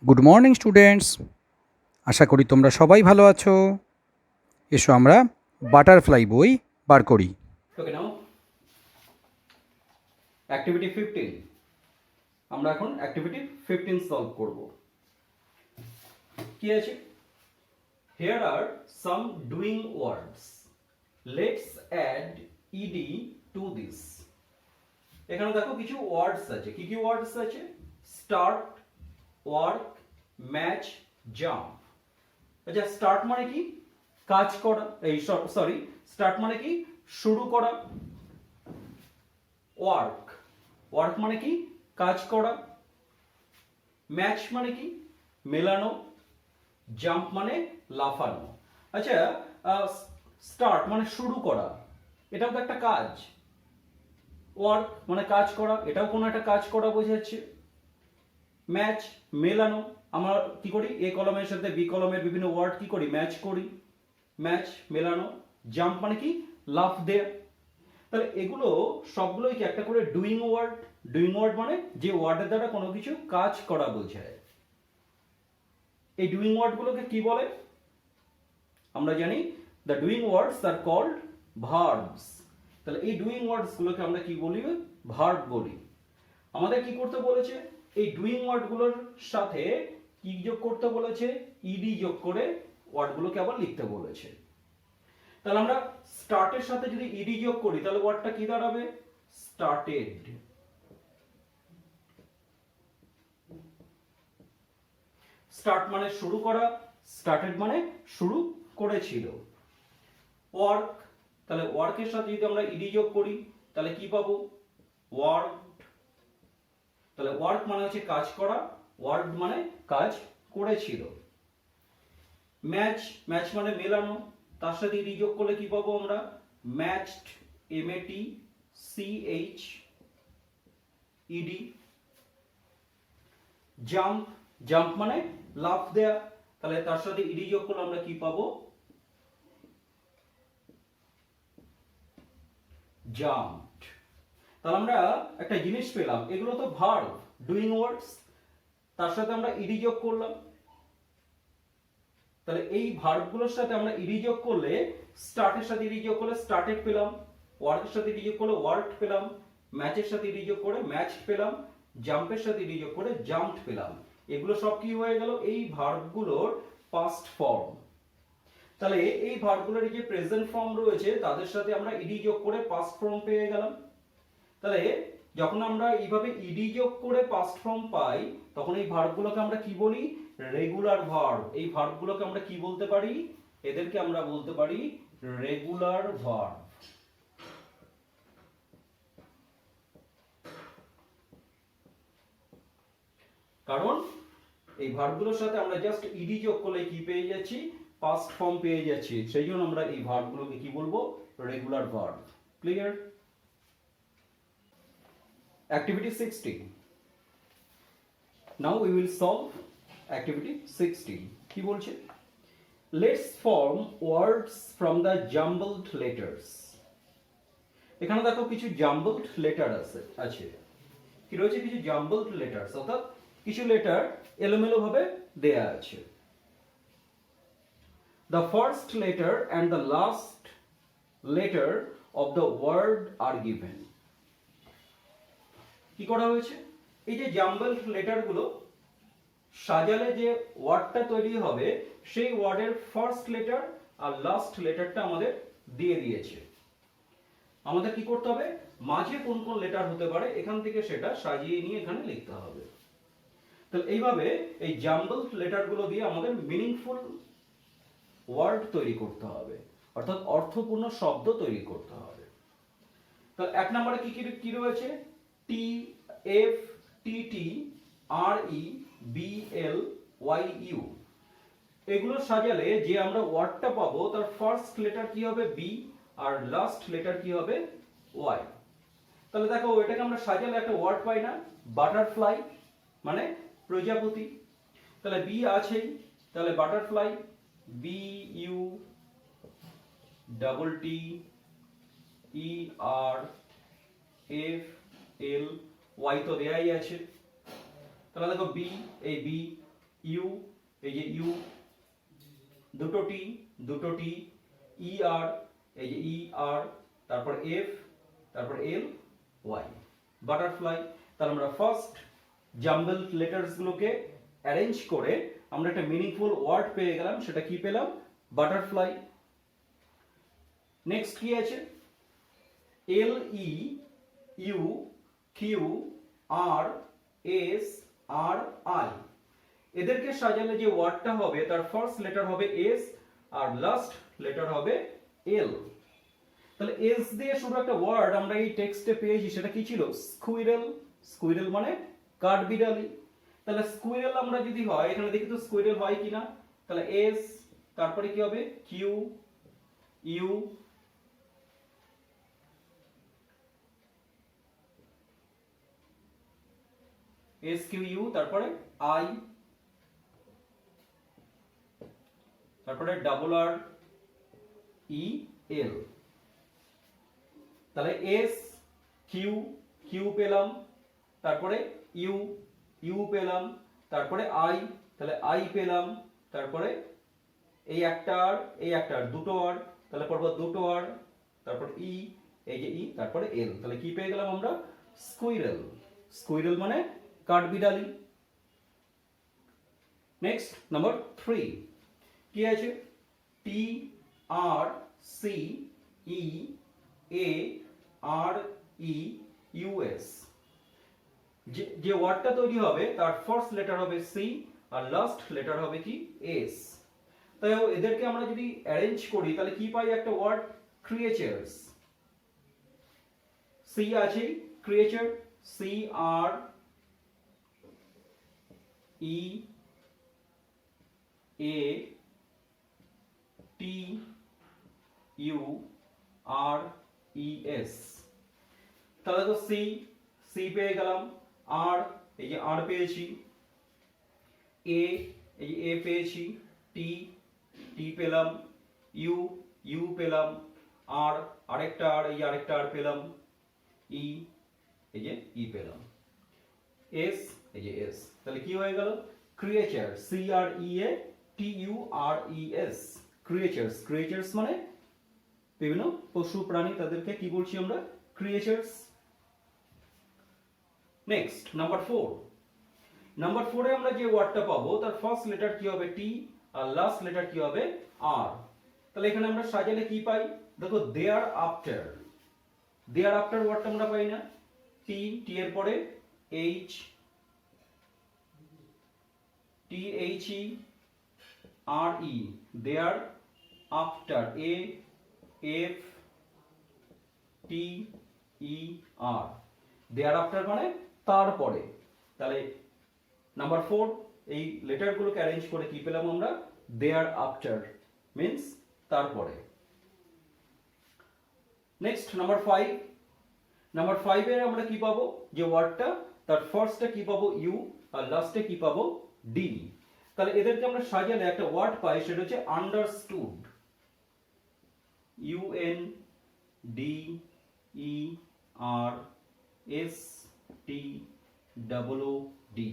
Good morning students, আশা করি তোমরা সবাই ভালো আছো। এসো আমরা বাটারফ্লাই বই বার করি। ওকে নাও অ্যাক্টিভিটি 15 আমরা এখন অ্যাক্টিভিটি 15 সলভ করব। কি আছে? Here are some doing words. Let's add ed to this. এখানে দেখো কিছু ওয়ার্ডস আছে। কি কি ওয়ার্ডস আছে? Start, work, match, jump. আচ্ছা, স্টার্ট মানে কি? কাজ করা। সরি, স্টার্ট মানে কি? শুরু করা। ওয়ার্ক, ওয়ার্ক মানে কি? কাজ করা। ম্যাচ মানে কি? মেলানো। জাম্প মানে লাফানো। আচ্ছা, স্টার্ট মানে শুরু করা, এটাও তো একটা কাজ। ওয়ার্ক মানে কাজ করা, এটাও কোনো একটা কাজ করা বোঝাচ্ছে। ম্যাচ মেলানো, আমরা কি করি? এ কলমের সাথে বি কলমের বিভিন্ন ওয়ার্ড কি করি? ম্যাচ করি। ম্যাচ মেলানো। জাম্প মানে কি? লাফ দেয়া। তাহলে এগুলো সবগুলোই কি একটা করে ডুইং ওয়ার্ড। ডুইং ওয়ার্ড মানে যে ওয়ার্ডের দ্বারা কোনো কিছু কাজ করা বোঝায়। এই ডুইং ওয়ার্ডগুলোকে কি বলে? আমরা জানি the doing words are called verbs. তাহলে এই ডুইং ওয়ার্ডস গুলোকে আমরা কি বলি? ভার্ব বলি। আমাদের কি করতে বলেছে? এই ডুইং ওয়ার্ডগুলোর সাথে কি যোগ করতে বলেছে? ইডি যোগ করে ওয়ার্ডগুলোকে আবার লিখতে বলেছে। তাহলে আমরা স্টার্টের সাথে যদি ইডি যোগ করি তাহলে ওয়ার্ডটা কি দাঁড়াবে? স্টার্টেড। স্টার্ট মানে শুরু করা, স্টার্টেড মানে শুরু করেছিল। ওয়ার্ক, তাহলে ওয়ার্কের সাথে যদি আমরা ইডি যোগ করি তাহলে কি পাবো? ওয়ার্কড। তাহলে ওয়ার্ক মানে হচ্ছে কাজ করা, ওয়ার্কড মানে কাজ করেছিল। ম্যাচ, ম্যাচ মানে মেলানো, তার সাথে ইডি যোগ করলে কি পাবো আমরা? Matched, MATCHED। জাম্প, জাম্প মানে লাফ দেয়া, তাহলে তার সাথে ইডি যোগ করলে আমরা কি পাবো? জাম্পড। তাহলে আমরা একটা জিনিস পেলাম, এগুলো তো ভার্ব, ডুইং ওয়ার্ডস, তার সাথে আমরা ইডি যোগ করলাম। তাহলে এই ভার্বগুলোর সাথে আমরা ইডি যোগ করলে, স্টার্টের সাথে ইডি যোগ করলে স্টার্টেড পেলাম, ওয়ার্কের সাথে ইডি যোগ করলে ওয়ার্কড পেলাম, ম্যাচের সাথে ইডি যোগ করে ম্যাচড পেলাম, জাম্পের সাথে ইডি যোগ করে জাম্পড পেলাম। এগুলো সব কি হয়ে গেল? এই ভার্বগুলোর পাস্ট ফর্ম। তাহলে এই ভার্বগুলোর যে প্রেজেন্ট ফর্ম রয়েছে তাদের সাথে আমরা ইডি যোগ করে পাস্ট ফর্ম পেয়ে গেলাম। তাহলে যখন আমরা এইভাবে ইডি যোগ করে পাস্ট ফর্ম পাই তখন এই ভার্বগুলোকে আমরা কি বলি? Regular verb. এই ভার্বগুলোকে আমরা কি বলতে পারি? এদেরকে আমরা বলতে পারি রেগুলার ভার্ব। কারণ এই ভার্বগুলোর সাথে আমরা জাস্ট ইডি যোগ করলে কি পেয়ে যাচ্ছি? পাস্ট ফর্ম পেয়ে যাচ্ছি। সেই জন্য আমরা এই ভার্বগুলোকে কি বলবো? Regular verb. Clear? Activity 16. Now we will solve activity 16. কি বলছে? Let's form words from the jumbled letters. এখানে দেখো কিছু জাম্বলড লেটার আছে। কি রয়েছে? কিছু জাম্বলড লেটারস, অর্থাৎ কিছু লেটার এলোমেলো ভাবে দেয়া আছে। The first letter and the last letter of the word are given. কি করা হয়েছে? এই যে জাম্বলড লেটারগুলো সাজালে যে ওয়ার্ডটা তৈরি হবে সেই ওয়ার্ডের ফার্স্ট লেটার আর লাস্ট লেটারটা আমাদের দিয়ে দিয়েছে। আমাদের কি করতে হবে? মাঝে কোন কোন লেটার হতে পারে এখান থেকে সেটা সাজিয়ে নিয়ে এখানে লিখতে হবে। তাহলে এইভাবে এই জাম্বলড লেটারগুলো দিয়ে আমাদের মিনিংফুল ওয়ার্ড তৈরি করতে হবে, অর্থাৎ অর্থপূর্ণ শব্দ তৈরি করতে হবে। তাহলে এক নম্বরে কি রয়েছে? TFTTREBLYU। এগুলো সাজালে যে আমরা ওয়ার্ডটা পাবো তার ফার্স্ট লেটার কি হবে? বি, আর লাস্ট লেটার কি হবে? ওয়াই। তাহলে দেখো এটাকে আমরা সাজালে একটা ওয়ার্ড পাই না? বাটারফ্লাই মানে প্রজাপতি। তাহলে বি আছেই, তাহলে butterfly, BUTTERFLY। F L Y তো দেয়াই আছে, তাহলে দেখো বি, এই বি, ইউ, এই যে ইউ, দুটো টি, ই আর, এই যে ই আর, তারপর এফ, তারপর এল, ওয়াই, বাটারফ্লাই। তাহলে আমরা ফার্স্ট জাম্বল লেটার্স গুলোকে অ্যারেঞ্জ করে আমরা একটা মিনিংফুল ওয়ার্ড পেয়ে গেলাম, সেটা কি পেলাম? বাটারফ্লাই। নেক্সট কি আছে? L E U Q R S R I, এদেরকে সাজালে যে ওয়ার্ডটা হবে তার ফার্স্ট লেটার হবে এস আর লাস্ট লেটার হবে এল। তাহলে এস দিয়ে শুধু একটা ওয়ার্ড আমরা এই টেক্সটে পেয়েছি, সেটা কি ছিল? স্কুইরেল। স্কুইরেল মানে কাঠবিড়ালি। তাহলে স্কুইরেল আমরা যদি হয়, এখানে দেখি তো স্কুইরেল হয় কিনা। তাহলে এস, তারপরে কি হবে? Q U, S Q U, তারপরে আই, তারপরে ডাবল আর ই এল। তাহলে এস কিউ, কিউ পেলাম, তারপরে ইউ, ইউ পেলাম, তারপরে আই, তাহলে আই পেলাম, তারপরে এই একটা আর এই একটা আর, দুটো আর, তাহলে পড়বো দুটো আর, তারপর ই, এই যে ই, তারপরে এল। তাহলে কি পেয়ে গেলাম আমরা? স্কুইরেল। স্কুইরেল মানে কাঠবিড়ালি। নেক্সট নাম্বার 3 কি আছে? টি আর সি ই এ আর ই ইউএস, যে ওয়ার্ডটা তৈরি হবে তার ফার্স্ট লেটার হবে সি আর লাস্ট লেটার হবে কি? এস। তাই এদেরকে আমরা যদি অ্যারেঞ্জ করি তাহলে কি পাই? একটা ওয়ার্ড ক্রিয়েচার্স। সি আছে, creature, C R E A T U R E S. তাহলে তো সি, সি পেয়ে গেলাম, আর এই যে আর পেয়েছি, এ, এই যে এ পেয়েছি, টি, টি পেলাম, ইউ, ইউ পেলাম, আর আরেকটা আর, এই আরেকটা আর পেলাম, ই, এই যে ই পেলাম, এস, এই যে এস। তাহলে কি হয়ে গেল? Creature, C R E A T U R E S, creatures. Creatures মানে বিভিন্ন পশু প্রাণী, তাদেরকে কি বলছি আমরা? ক্রিয়েচার্স। Next number 4। নাম্বার 4 এ আমরা যে ওয়ার্ডটা পাবো তার ফার্স্ট লেটার কি হবে? টি আর লাস্ট লেটার কি হবে? আর। তাহলে এখানে আমরা সাজালে কি পাই? দেখো দেয়ার আফটার, দেয়ার আফটার ওয়ার্ডটা আমরা পাই না? টি, টি এর পরে H, T H E R E, thereafter, A F T E R, thereafter মানে তারপরে। তাহলে নাম্বার 4 এই লেটারগুলোকে অ্যারেঞ্জ করে কি পেলাম আমরা? দেয়ার আফটার মিন্স তারপরে। Next number 5। নাম্বার 5 এ আমরা কি পাবো? যে ওয়ার্ডটা তার ফার্স্টে কি পাবো? ইউ আর লাস্টে কি পাবো? ডি। তাহলে এদেরকে আমরা সাজালে একটা ওয়ার্ড পাই, সেটা হচ্ছে understood. U N D E R S T double O D.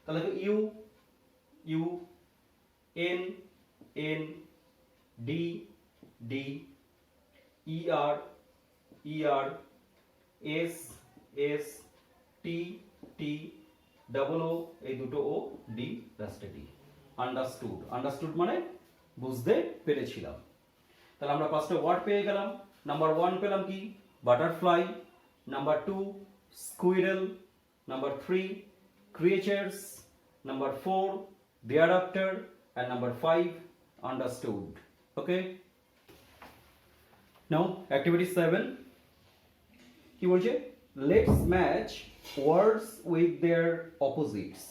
তাহলে U, U, N, N, D, D, E R, S, S, T, T, double O, এই দুটো ও, ডি, লাস্টে ডি। আন্ডারস্টুড। আন্ডারস্টুড মানে বুঝতে পেরেছিলাম। তাহলে আমরা পাঁচটা ওয়ার্ড পেয়ে গেলাম। নাম্বার 1 পেলাম কি? Butterfly. Number 2 squirrel. Number 3 creatures. Number 4 thereafter, and number 5 understood. Okay, now activity 7 কি বলছে? Let's match words with their opposites.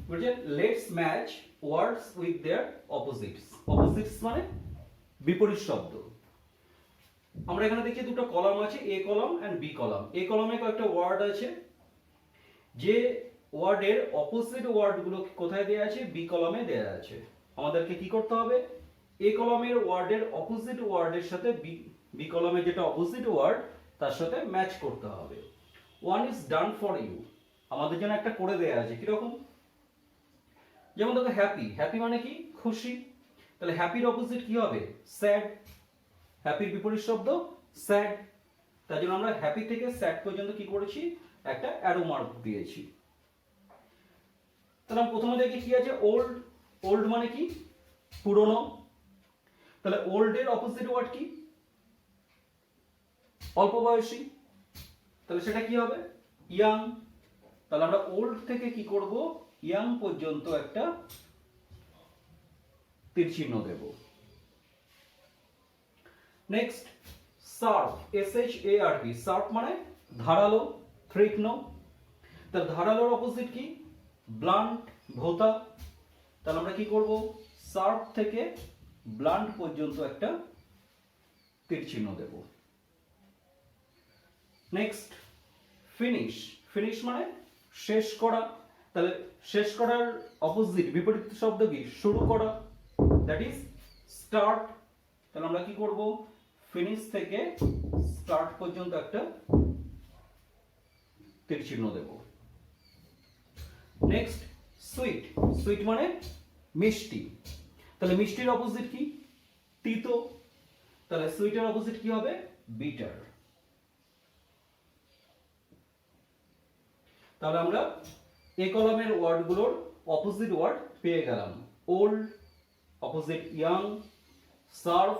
বলছে let's match words with their opposites. Opposites মানে বিপরীত শব্দ। আমরা এখানে দেখছি দুটো কলাম আছে, এ কলাম এন্ড বি কলাম। এ কলামে কয়েকটা ওয়ার্ড আছে, যে ওয়ার্ডের অপোজিট ওয়ার্ডগুলো কোথায় দেয়া আছে? বি কলামে দেয়া আছে। আমাদেরকে কি করতে হবে? এ কলামের ওয়ার্ডের অপোজিট ওয়ার্ডের সাথে বি বি কলামে যেটা অপোজিট ওয়ার্ড তার সাথে ম্যাচ করতে হবে। One is done for you, আমাদের জন্য একটা করে দেয়া আছে, কিরকম? যেমন দেখো হ্যাপি, হ্যাপি মানে কি? খুশি। তাহলে হ্যাপির অপোজিট কি হবে? স্যাড। হ্যাপির বিপরীত শব্দ স্যাড। তার জন্য আমরা হ্যাপি থেকে স্যাড পর্যন্ত কি করেছি? একটা অ্যারো মার্ক দিয়েছি। তাহলে প্রথমে দেখি কি আছে? ওল্ড। ওল্ড মানে কি? পুরনো। তাহলে ওল্ড এর অপোজিট ওয়ার্ড কি? অল্প বয়সী। তাহলে সেটা কি হবে? ইয়াং। তাহলে আমরা ওল্ড থেকে কি করব? ইয়াং পর্যন্ত একটা তীর চিহ্ন দেব। Next sharp, SHARP। শার্প মানে ধারালো, তীক্ষ্ণ। তাহলে ধারালোর অপোজিট কি? ব্লান্ট, ভোঁতা। তাহলে আমরা কি করব? শার্প থেকে ব্লান্ট পর্যন্ত একটা তীর চিহ্ন দেব। Next finish. ফিনিশ মানে শেষ করা। তাহলে শেষ করার অপোজিট বিপরীত শব্দ কি? শুরু করা, দ্যাট ইজ স্টার্ট। তাহলে আমরা কি করব? ফিনিশ থেকে স্টার্ট পর্যন্ত একটা তীর চিহ্ন দেব। Next sweet. সুইট মানে মিষ্টি। তাহলে মিষ্টির অপোজিট কি? তিতো। তাহলে সুইটের অপোজিট কি হবে? বিটার। তাহলে আমরা এই কলামের ওয়ার্ডগুলোর অপোজিট ওয়ার্ড পেয়ে গেলাম। Old opposite young, sharp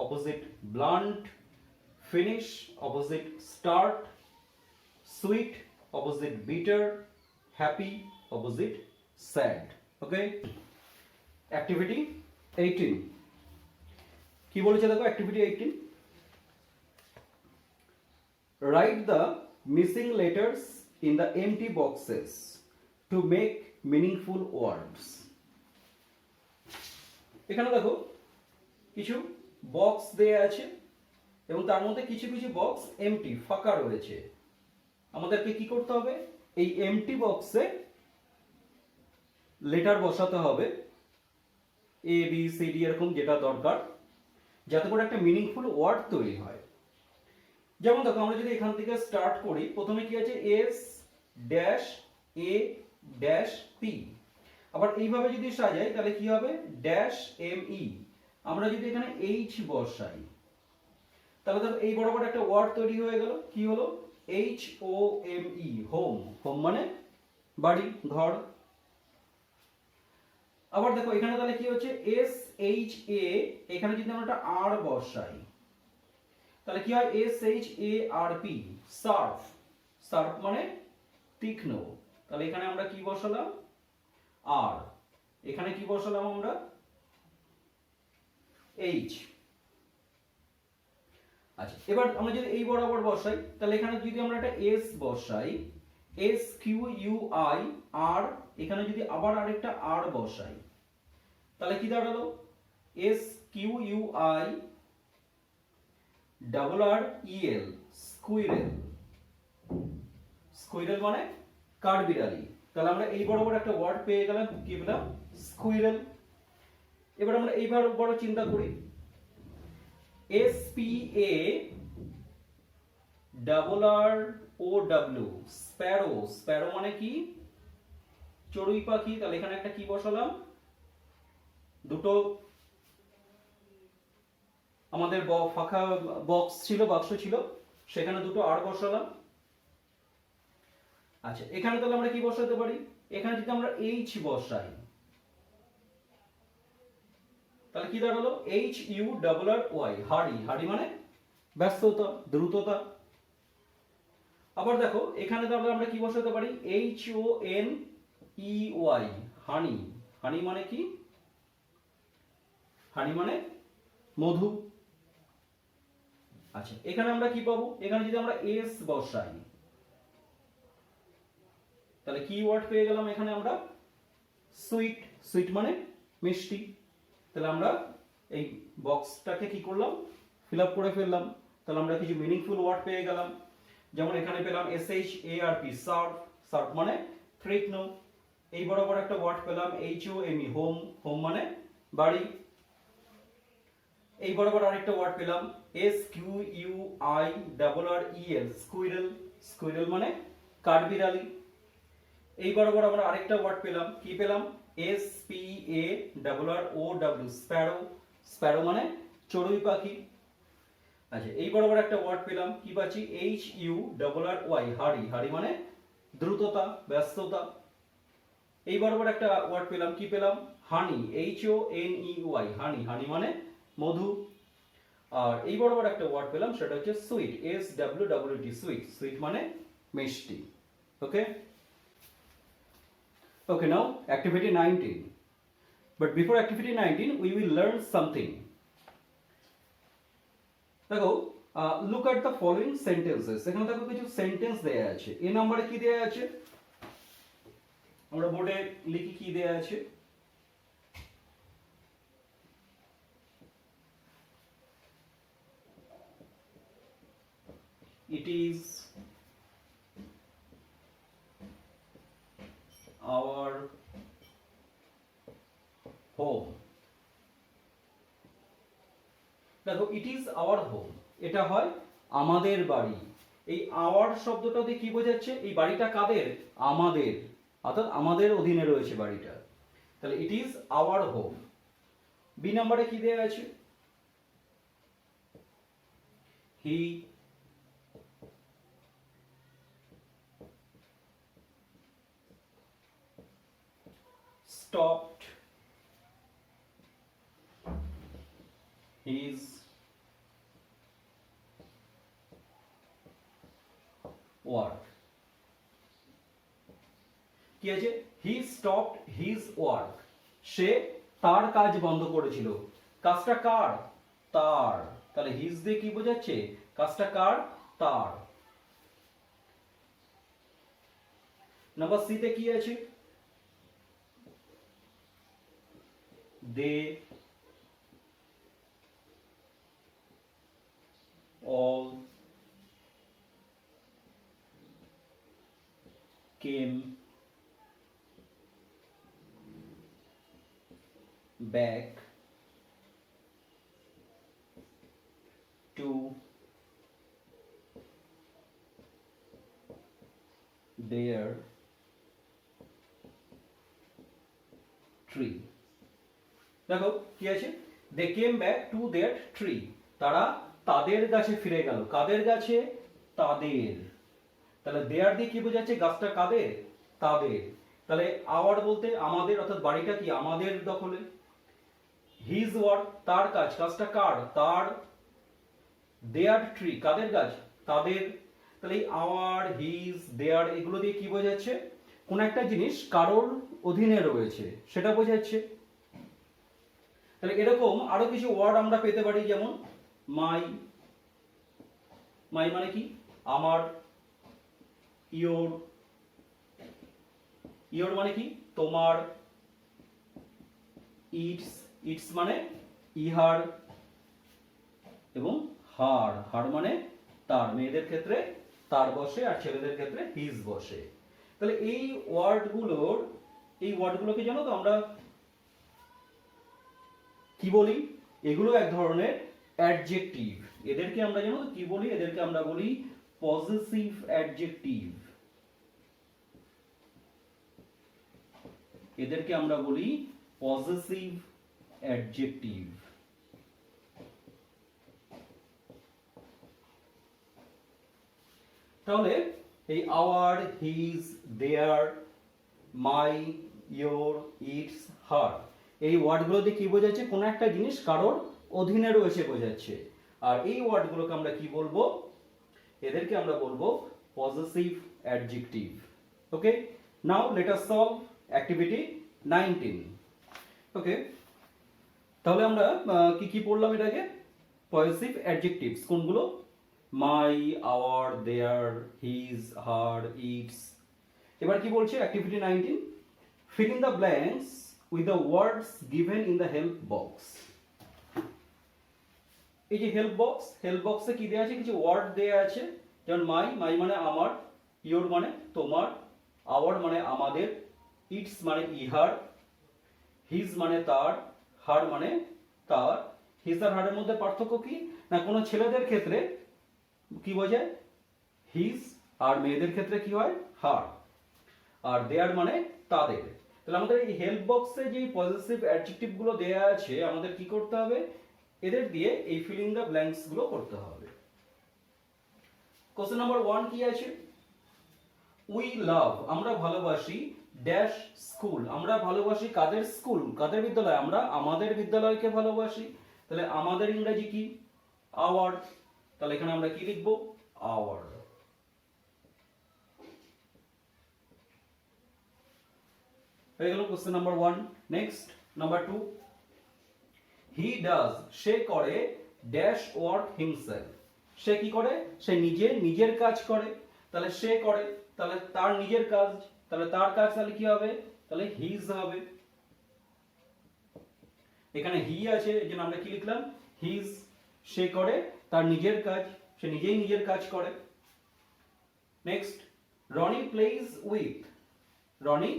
opposite blunt, finish opposite start, sweet opposite bitter, happy opposite sad. Okay, activity 18 কি বলেছে দেখো? Activity 18, write the missing letters in the empty boxes to make meaningful words. এখানে দেখো কিছু box দেয়া আছে এবং তার মধ্যে কিছু কিছু বক্স এমটি, ফাঁকা রয়েছে। আমাদেরকে কি করতে হবে? এই এমটি বক্সে লেটার বসাতে হবে, ABCD এরকম যেটা দরকার, যাতে করে একটা মিনিংফুল ওয়ার্ড তৈরি হয়। যেমন দেখো আমরা যদি এখান থেকে স্টার্ট করি, প্রথমে কি আছে? S-A-P। আবার এইভাবে যদি সাজাই তাহলে কি হবে? -ME। আমরা যদি এখানে H বসাই তাহলে দেখো এই বরাবর একটা ওয়ার্ড তৈরি হয়ে গেল। কি হলো? HOME, home. হোম মানে বাড়ি, ঘর। আবার দেখো এখানে তাহলে কি হচ্ছে? SHA, এখানে যদি আমরা একটা R বসাই তাহলে কি হয়? SHARP, sharp. শার্প মানে তীক্ষ্ণ। তাহলে এখানে আমরা কি বসালাম? আর। এখানে কি বসালাম আমরা? H। আচ্ছা, এবার আমরা যদি এই বরাবর বসাই তাহলে এখানে যদি আমরা একটা S বসাই, SQUI, আর এখানে যদি আবার আরেকটা R বসাই তাহলে কি দাঁড়ালো? SQUI RREL, squirrel. স্কুইরেল মানে কাঠবিড়ালি। তাহলে আমরা এই বরাবর একটা ওয়ার্ড পেয়ে গেলাম, কি পেলাম? স্কুইরেল। এবার আমরা এইবার বড় চিন্তা করি, SPARROW, স্প্যারো। স্প্যারো মানে কি? চড়ুই পাখি। তাহলে এখানে একটা কি বসালাম? দুটো আমাদের ফাঁকা বক্স ছিল, বাক্স ছিল, সেখানে দুটো আর বসালাম। আচ্ছা, এখানে তাহলে আমরা কি বসাতে পারি? এখানে যদি আমরা H বসাই তাহলে কি দাঁড়ালো? HURRY, হাড়ি। হাড়ি মানে ব্যস্ততা, দ্রুততা। আবার দেখো এখানে তাহলে আমরা কি বসাতে পারি? HONEY, হানি। হানি মানে কি? হানি মানে মধু। আচ্ছা, এখানে আমরা কি পাবো? এখানে যদি আমরা S বসাই তাহলে কি ওয়ার্ড পেয়ে গেলাম? এখানে আমরা সুইট। সুইট মানে মিষ্টি। তাহলে আমরা এই বক্সটাকে কি করলাম? ফিল আপ করে ফেললাম। তাহলে আমরা কিছু মিনিংফুল ওয়ার্ড পেয়ে গেলাম। যেমন এখানে পেলাম SHARP, শার্প। শার্প মানে তীক্ষ্ণ। এই বরাবর একটা ওয়ার্ড পেলাম HOME, হোম। হোম মানে বাড়ি। এই বরাবর আরেকটা ওয়ার্ড পেলাম SQUIRREL, স্কুইরেল। স্কুইরেল মানে কাঠবিড়ালি। এই বরাবর আমরা আরেকটা ওয়ার্ড পেলাম, কি পেলাম? SPARROW, Sparrow. স্প্যারো মানে চড়ুই পাখি। আচ্ছা, এই বরাবর একটা ওয়ার্ড পেলাম, কি পাচ্ছি? HURRY, হাড়ি। হাড়ি মানে দ্রুততা, ব্যস্ততা। এই বরাবর একটা ওয়ার্ড পেলাম, কি পেলাম? হানি, HONEY, হানি। হানি মানে মধু। আর এই বরাবর একটা ওয়ার্ড পেলাম, সেটা হচ্ছে সুইট, SWWT, সুইট। সুইট মানে মিষ্টি। ওকে, okay, now activity 19. But before activity 19 we will learn something. দেখো, look at the following sentences. এখানে দেখো কিছু সেন্টেন্স দেয়া আছে। এই নম্বরে কি দেয়া আছে? আমরা বোর্ডে লিখি কি দেয়া আছে। It is our home. দেখো, ইট ইজ আওয়ার হোম, এটা হয় আমাদের বাড়ি। এই আওয়ার শব্দটা দিয়ে কি বোঝাচ্ছে? এই বাড়িটা কাদের? আমাদের, অর্থাৎ আমাদের অধীনে রয়েছে বাড়িটা। তাহলে it is our home. B নম্বরে কি দেয়া আছে? হি stopped his work. কি আছে? হি স্টপড হিজ ওয়ার্ক, সে তার কাজ বন্ধ করেছিল। কাজটা কার? তার। তাহলে হিজ দিয়ে কি বোঝাচ্ছে? কাজটা কার? তার। নাম্বার সি তে কি আছে? দে all came back to their tree. দেখো কি আছে? they came back to their tree, তারা তাদের গাছে ফিরে গেল। কাদের গাছে? তাদের। তাহলে দেয়ার দিয়ে কি বোঝাচ্ছে? গাছটা কাদের? তাদের। তাহলে আওয়ার বলতে আমাদের, অর্থাৎ বাড়িটা কি আমাদের দখলে। হিজ ওয়ার্ক, তার কাজ, কাজটা কার? তার। দেয়ার ট্রি, কাদের গাছ? তাদের। তাহলে এই আওয়ার, হিজ, দেয়ার এগুলো দিয়ে কি বোঝাচ্ছে? কোন একটা জিনিস কারোর অধীনে রয়েছে সেটা বোঝাচ্ছে। তাহলে এরকম আরো কিছু ওয়ার্ড আমরা পেতে পারি, যেমন মাই। মাই মানে কি? আমার। ইয়োর। ইয়োর মানে কি? তোমার। ইটস। ইটস মানে ইহার। এবং হার। হার মানে তার। মেয়েদের ক্ষেত্রে তার বসে, আর ছেলেদের ক্ষেত্রে হিজ বসে। তাহলে এই ওয়ার্ডগুলোকে জানো তো আমরা কি বলি? এগুলো এক ধরনের অ্যাডজেক্টিভ। এদেরকে আমরা জানো তো কি বলি? এদেরকে আমরা বলি পজেসিভ অ্যাডজেক্টিভ। এদেরকে আমরা বলি পজেসিভ অ্যাডজেক্টিভ। তাহলে এই our, his, their, my, your, its, her এই ওয়ার্ডগুলো দিয়ে কি বোঝাচ্ছে? কোন একটা জিনিস কারোর অধীনে রয়েছে বোঝাচ্ছে। আর এই ওয়ার্ডগুলোকে আমরা কি বলবো? এদেরকে আমরা বলবো পজেসিভ অ্যাডজেক্টিভ। ওকে, নাও লেট আস সলভ অ্যাক্টিভিটি 19। ওকে, তাহলে আমরা কি কি পড়লাম এর আগে? পজেসিভ অ্যাডজেক্টিভস কোনগুলো? My, our, their, his, her, its. এবার কি বলছে activity 19? fill in the blanks with the words given in the help box. এই যে হেল্প বক্সে কি দেয়া আছে? কিছু ওয়ার্ড দেয়া আছে, যেমন মাই। মাই মানে আমার। ইয়োর মানে তোমার। আওয়ার মানে আমাদের। ইটস মানে ইহার। হিজ মানে তার। হার মানে তার। হিজ আর হারের মধ্যে পার্থক্য কি না কোনো ছেলেদের ক্ষেত্রে কি বোঝায় হিজ আর মেয়েদের ক্ষেত্রে কি হয় হার আর দেয়ার মানে তাদের তাহলে আমাদের এই হেল্প বক্সে যে পজিটিভ অ্যাডজেক্টিভ গুলো দেয়া আছে আমাদের কি করতে হবে এদের দিয়ে এই ফিলিং দ্য ব্ল্যাঙ্কস গুলো করতে হবে কোশ্চেন নাম্বার 1 কি আছে উই লাভ আমরা ভালোবাসি ড্যাশ স্কুল আমরা ভালোবাসি কাদের স্কুল কাদের বিদ্যালয় আমরা আমাদের বিদ্যালয়কে ভালোবাসি তাহলে আমাদের ইংরেজি কি আওয়ার তাহলে এখানে আমরা কি লিখব আওয়ার হয়ে গেল question number 1 next number 2 he does সে করে ড্যাশ ওয়ার্ক হিমসেলফ সে কি করে সে নিজের কাজ করে তাহলে সে করে তাহলে তার নিজের কাজ তাহলে তার কাজ তাহলে কি হবে তাহলে হিজ হবে এখানে হি আছে এজন্য আমরা কি লিখলাম হিজ সে করে তার নিজের কাজ সে নিজের কাজ করে next Rony plays with Rony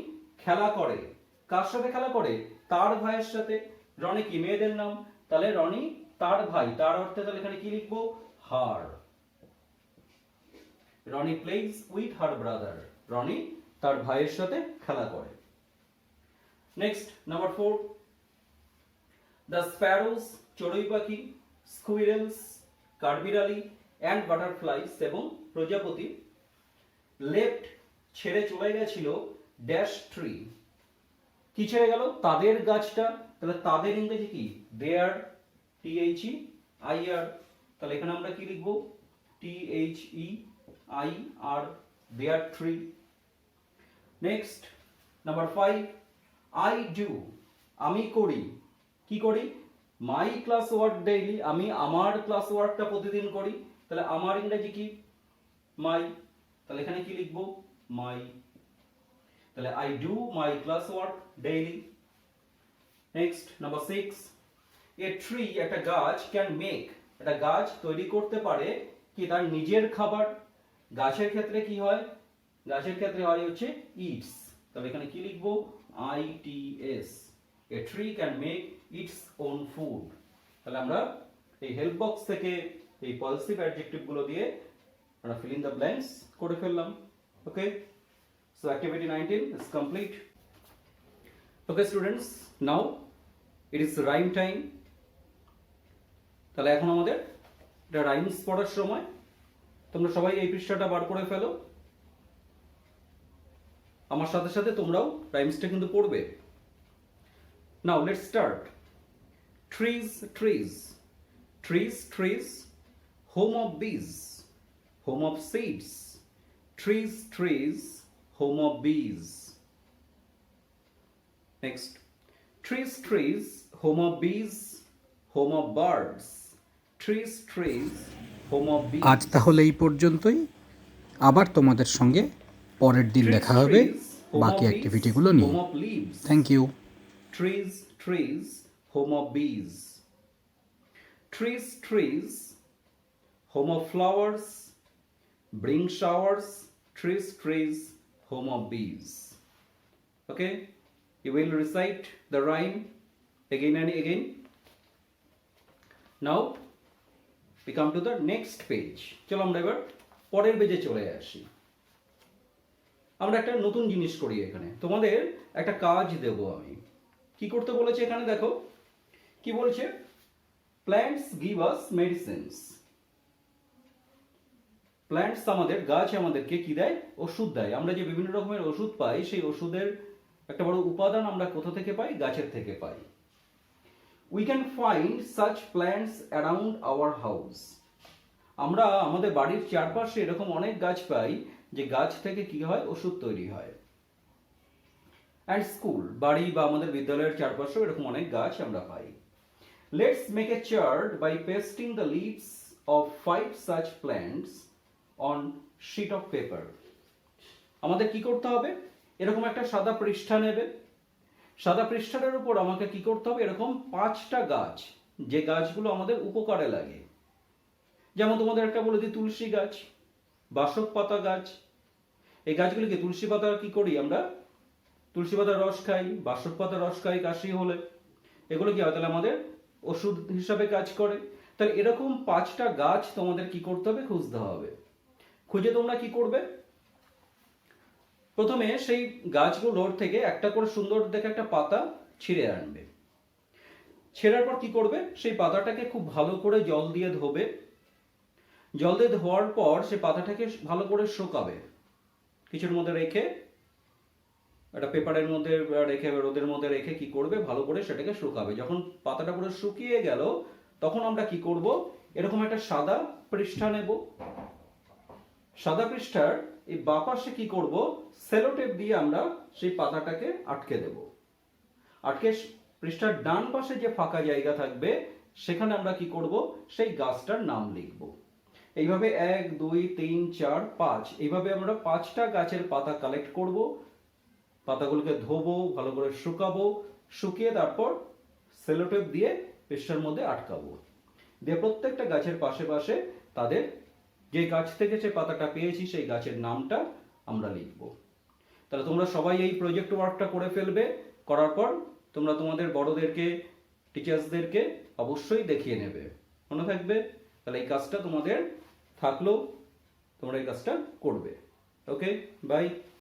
খেলা করে কার সাথে খেলা করে তার ভাইয়ের সাথে রনি কি মেয়েদের নাম তাহলে রনি তার ভাই তার অর্থে তাহলে এখানে কি লিখবো her Roni plays with her brother Roni তার ভাইয়ের সাথে খেলা করে নেক্সট নাম্বার 4 দ্য স্প্যারোস চড়ুই পাখি স্কুইরেলস কাঠবিড়ালি অ্যান্ড বাটারফ্লাইস এবং প্রজাপতি লেফট ছেড়ে চলে গেছিল ড্যাশ ট্রি কি ছেড়ে গেল তাদের গাছটা তাহলে তাদের ইংরেজি কি দেয়ার THEIR তাহলে এখানে আমরা কি লিখব THEIR their tree next number 5 I do আমি করি কি করি মাই ক্লাস ওয়ার্ক ডেইলি আমি আমার ক্লাস ওয়ার্কটা প্রতিদিন করি তাহলে আমার ইংরেজি কি মাই তাহলে এখানে কি লিখব মাই তাহলে I do my class work daily next number 6 a tree একটা গাছ ক্যান মেক একটা গাছ তৈরি করতে পারে কি তার নিজের খাবার গাছের ক্ষেত্রে কি হয় গাছের ক্ষেত্রে হয় হচ্ছে ইটস তাহলে এখানে কি লিখব ITS a tree can make its own food তাহলে আমরা এই হেল্প বক্স থেকে এই পজিটিভ অ্যাডজেক্টিভ গুলো দিয়ে আমরা ফিল ইন দ্য ব্ল্যাঙ্কস করে ফেললাম okay so activity 19 is complete okay students now it is rhyme time তাহলে এখন আমাদের এটা রাইমস পড়ার সময় তোমরা সবাই এই পৃষ্ঠাটা বার করে ফেলো আমার সাথে সাথে তোমরাও রাইমসটা কিন্তু পড়বে now let's start trees trees trees trees home of bees home of seeds trees trees home of bees next trees trees home of bees home of birds trees trees home of bees আজ তাহলে এই পর্যন্তই আবার তোমাদের সঙ্গে পরের দিন দেখা হবে বাকি অ্যাক্টিভিটিগুলো নিয়ে thank you trees trees home of bees trees trees home of flowers bring showers trees trees home of bees okay you will recite the rhyme again and again now we come to the next page চলো আমরা এবার পরের পেজে চলে আসি আমরা একটা নতুন জিনিস করি এখানে তোমাদের একটা কাজ দেব আমি কি করতে বলেছে এখানে দেখো কি বলছে plants give us medicines plants আমাদের গাছ আমাদেরকে কি দেয় ওষুধ দেয় আমরা যে বিভিন্ন রকমের ওষুধ পাই সেই ওষুধের একটা বড় উপাদান আমরা কোথা থেকে পাই গাছের থেকে পাই we can find such plants around our house আমরা আমাদের বাড়ির চারপাশে এরকম অনেক গাছ পাই যে গাছ থেকে কি হয় ওষুধ তৈরি হয় and school বাড়ি বা আমাদের বিদ্যালয়ের চারপাশেও এরকম অনেক গাছ আমরা পাই let's make a chart by pasting the leaves of 5 such plants on sheet of paper আমাদের কি করতে হবে এরকম একটা সাদা পৃষ্ঠা নেবে সাদা পৃষ্ঠাটার উপর আমাকে কি করতে হবে এরকম 5টা গাছ যে গাছগুলো আমাদের উপকারে লাগে যেমন তোমাদের একটা বলে দিই তুলসী গাছ বাসক পাতা গাছ এই গাছগুলিকে তুলসী পাতা কি করি আমরা তুলসী পাতার রস খাই বাসক পাতার রস খাই কাশি হলে এগুলো কি হয় তাহলে আমাদের ওষুধ হিসাবে কাজ করে। তাহলে এরকম 5টা গাছ তোমাদের কি করতে হবে, খুঁজতে হবে। খুঁজে তোমরা কি করবে, প্রথমে সেই গাছগুলোর থেকে একটা করে সুন্দর দেখে একটা পাতা ছিঁড়ে আনবে। ছেঁড়ার পর কি করবে, সেই পাতাটাকে খুব ভালো করে জল দিয়ে ধোবে। জল দিয়ে ধোয়ার পর সেই পাতাটাকে ভালো করে শুকাবে, কিছুর মধ্যে রেখে, একটা পেপারের মধ্যে রেখে, রোদের মধ্যে রেখে কি করবে, ভালো করে সেটাকে শুকাবে। যখন পাতাটা পুরো শুকিয়ে গেল, তখন আমরা কি করব, এরকম একটা সাদা পৃষ্ঠা নেব। সাদা পৃষ্ঠার এই বাপাশে কি করব, সেলোটেপ দিয়ে আমরা সেই পাতাটাকে আটকে দেব। আটকে পৃষ্ঠার ডান পাশে যে ফাঁকা জায়গা থাকবে, সেখানে আমরা কি করব, সেই গাছটার নাম লিখব। এইভাবে 1 2 3 4 5 এইভাবে আমরা 5টা গাছের পাতা কালেক্ট করব। পাতাগুলোকে ধোবো, ভালো করে শুকাবো, শুকিয়ে তারপর সেলোটেপ দিয়ে পৃষ্ঠার মধ্যে আটকাবো। দিয়ে প্রত্যেকটা গাছের পাশে পাশে তাদের যে গাছ থেকে সে পাতাটা পেয়েছি সেই গাছের নামটা আমরা লিখব। তাহলে তোমরা সবাই এই প্রজেক্ট ওয়ার্কটা করে ফেলবে। করার পর তোমরা তোমাদের বড়দেরকে, টিচার্সদেরকে অবশ্যই দেখিয়ে নেবে, মনে থাকবে। তাহলে এই কাজটা তোমাদের থাকলো, তোমরা এই কাজটা করবে। ওকে, বাই।